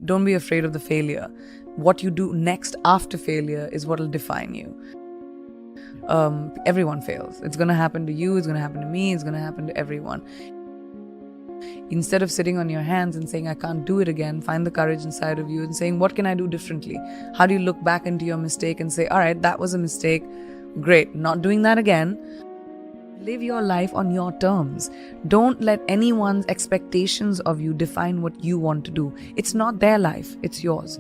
Don't be afraid of the failure. What you do next after failure is what will define you. Everyone fails. It's going to happen to you, it's going to happen to me, it's going to happen to everyone. Instead of sitting on your hands and saying, I can't do it again, find the courage inside of you and saying, what can I do differently? How do you look back into your mistake and say, all right, that was a mistake. Great, not doing that again. Live your life on your terms. Don't let anyone's expectations of you define what you want to do. It's not their life, it's yours.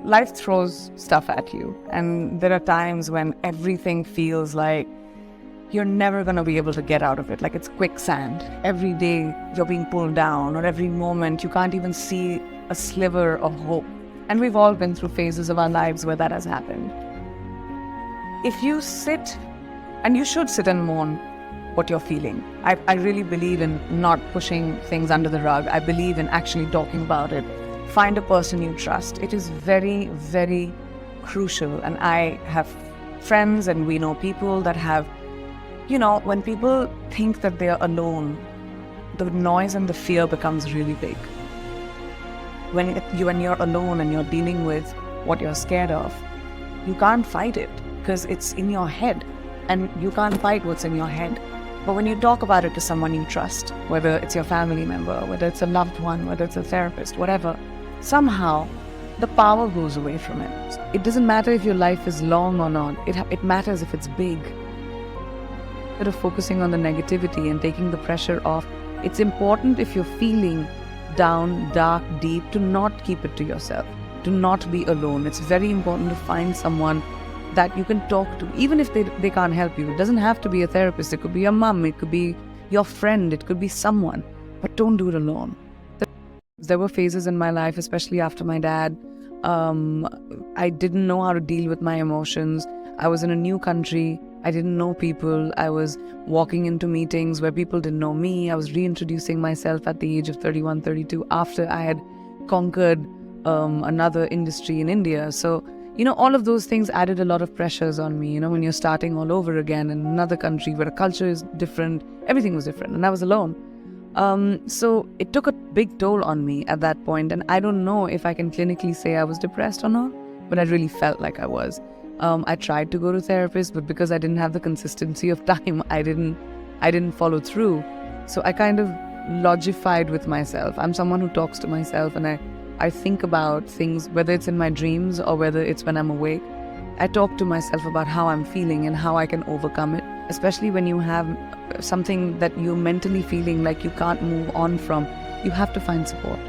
Life throws stuff at you, and there are times when everything feels like you're never going to be able to get out of it, like it's quicksand. Every day you're being pulled down, or every moment you can't even see a sliver of hope. And we've all been through phases of our lives where that has happened. If you sit, and you should sit and mourn what you're feeling. I really believe in not pushing things under the rug. I believe in actually talking about it. Find a person you trust. It is very, very crucial. And I have friends and we know people that have, when people think that they're alone, the noise and the fear becomes really big. When you're alone and you're dealing with what you're scared of, you can't fight it because it's in your head, and you can't fight what's in your head. But when you talk about it to someone you trust, whether it's your family member, whether it's a loved one, whether it's a therapist, whatever, somehow the power goes away from it. It doesn't matter if your life is long or not. It matters if it's big. Instead of focusing on the negativity and taking the pressure off, it's important if you're feeling down, dark, deep, to not keep it to yourself. To not be alone. It's very important to find someone that you can talk to, even if they can't help you. It doesn't have to be a therapist. It could be your mom, it could be your friend, it could be someone. But don't do it alone. There were phases in my life, especially after my dad, I didn't know how to deal with my emotions. I was in a new country. I didn't know people. I was walking into meetings where people didn't know me. I was reintroducing myself at the age of 31, 32 after I had conquered another industry in India. So, all of those things added a lot of pressures on me. When you're starting all over again in another country where a culture is different, everything was different, and I was alone. So it took a big toll on me at that point, and I don't know if I can clinically say I was depressed or not, but I really felt like I was. I tried to go to therapists, but because I didn't have the consistency of time, I didn't follow through. So I kind of logified with myself. I'm someone who talks to myself, and I think about things, whether it's in my dreams or whether it's when I'm awake. I talk to myself about how I'm feeling and how I can overcome it, especially when you have something that you're mentally feeling like you can't move on from. You have to find support.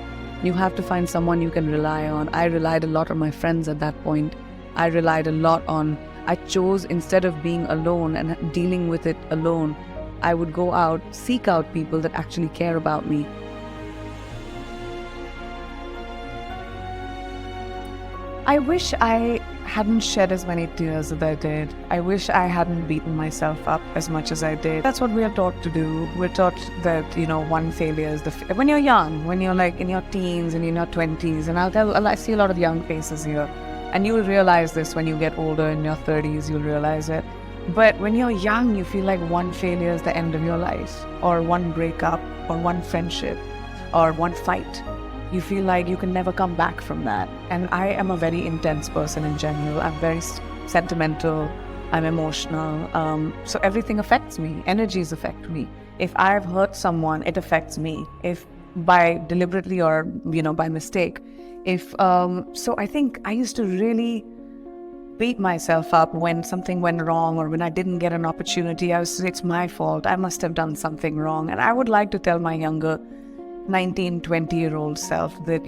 You have to find someone you can rely on. I relied a lot on my friends at that point. I chose, instead of being alone and dealing with it alone, I would go out, seek out people that actually care about me. I wish I hadn't shed as many tears as I did. I wish I hadn't beaten myself up as much as I did. That's what we are taught to do. We're taught that, one failure is when you're young, when you're like in your teens and in your 20s, and I see a lot of young faces here, and you'll realize this when you get older, in your 30s, you'll realize it. But when you're young, you feel like one failure is the end of your life, or one breakup, or one friendship, or one fight. You feel like you can never come back from that. And I am a very intense person in general. I'm very sentimental. I'm emotional. So everything affects me. Energies affect me. If I've hurt someone, it affects me. If by deliberately or, by mistake. So I think I used to really beat myself up when something went wrong or when I didn't get an opportunity. It's my fault. I must have done something wrong. And I would like to tell my younger 19, 20-year-old self that,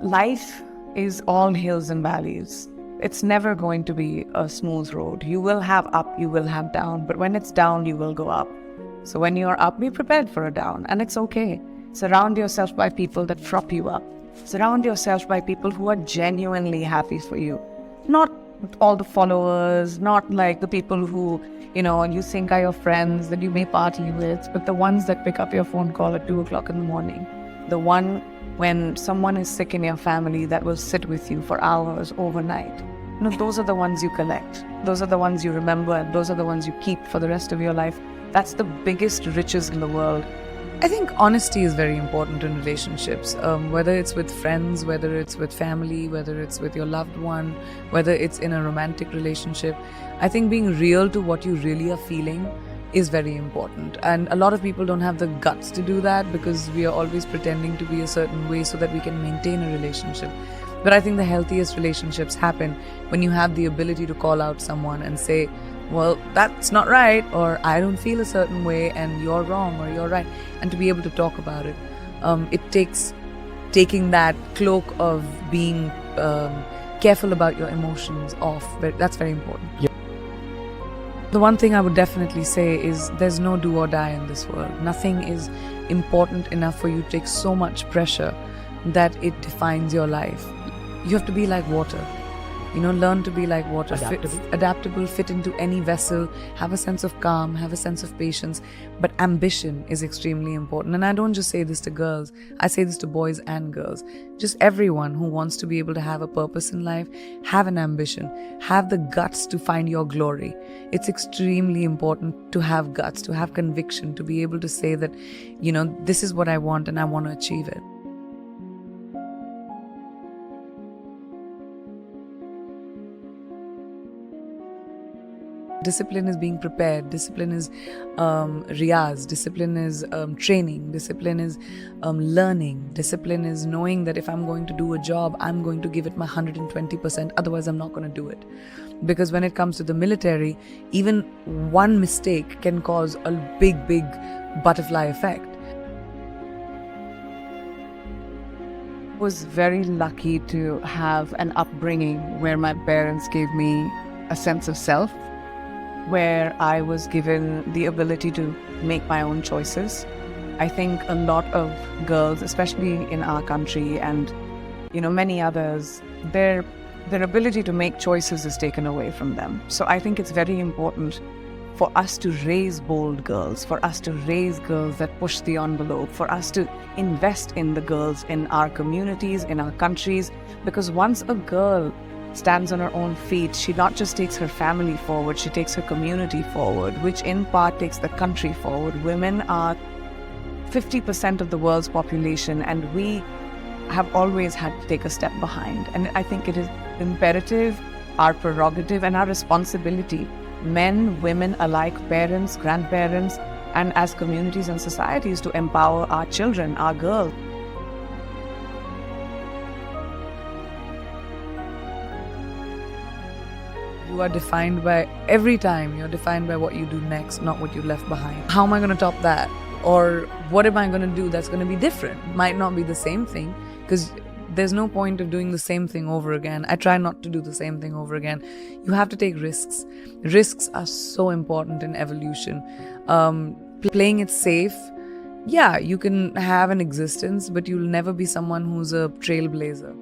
life is all hills and valleys. It's never going to be a smooth road. You will have up, you will have down, but when it's down, you will go up. So when you're up, be prepared for a down, and it's okay. Surround yourself by people that prop you up. Surround yourself by people who are genuinely happy for you. Not all the followers, not like the people who, you think are your friends that you may party with, but the ones that pick up your phone call at 2 o'clock in the morning. The one when someone is sick in your family that will sit with you for hours overnight. Those are the ones you collect. Those are the ones you remember, and those are the ones you keep for the rest of your life. That's the biggest riches in the world. I think honesty is very important in relationships, whether it's with friends, whether it's with family, whether it's with your loved one, whether it's in a romantic relationship. I think being real to what you really are feeling is very important. And a lot of people don't have the guts to do that because we are always pretending to be a certain way so that we can maintain a relationship. But I think the healthiest relationships happen when you have the ability to call out someone and say, well, that's not right, or I don't feel a certain way, and you're wrong, or you're right, and to be able to talk about it. It takes taking that cloak of being careful about your emotions off, but that's very important. Yeah. The one thing I would definitely say is there's no do or die in this world. Nothing is important enough for you to take so much pressure that it defines your life. You have to be like water. Learn to be like water, adaptable, fit into any vessel, have a sense of calm, have a sense of patience. But ambition is extremely important. And I don't just say this to girls, I say this to boys and girls. Just everyone who wants to be able to have a purpose in life, have an ambition, have the guts to find your glory. It's extremely important to have guts, to have conviction, to be able to say that, this is what I want and I want to achieve it. Discipline is being prepared. Discipline is riyaz. Discipline is training. Discipline is learning. Discipline is knowing that if I'm going to do a job, I'm going to give it my 120%. Otherwise, I'm not going to do it. Because when it comes to the military, even one mistake can cause a big butterfly effect. I was very lucky to have an upbringing where my parents gave me a sense of self, where I was given the ability to make my own choices. I think a lot of girls, especially in our country and many others, their ability to make choices is taken away from them. So I think it's very important for us to raise bold girls, for us to raise girls that push the envelope, for us to invest in the girls in our communities, in our countries, because once a girl stands on her own feet, she not just takes her family forward, she takes her community forward, which in part takes the country forward. Women are 50% of the world's population, and we have always had to take a step behind. And I think it is imperative, our prerogative and our responsibility, men, women alike, parents, grandparents, and as communities and societies, to empower our children, our girls. You are defined by, every time you're defined by what you do next, not what you left behind. How am I going to top that? Or what am I going to do that's going to be different? Might not be the same thing, because there's no point of doing the same thing over again. I try not to do the same thing over again. You have to take risks. Risks are so important in evolution. Playing it safe, yeah, you can have an existence, but you'll never be someone who's a trailblazer.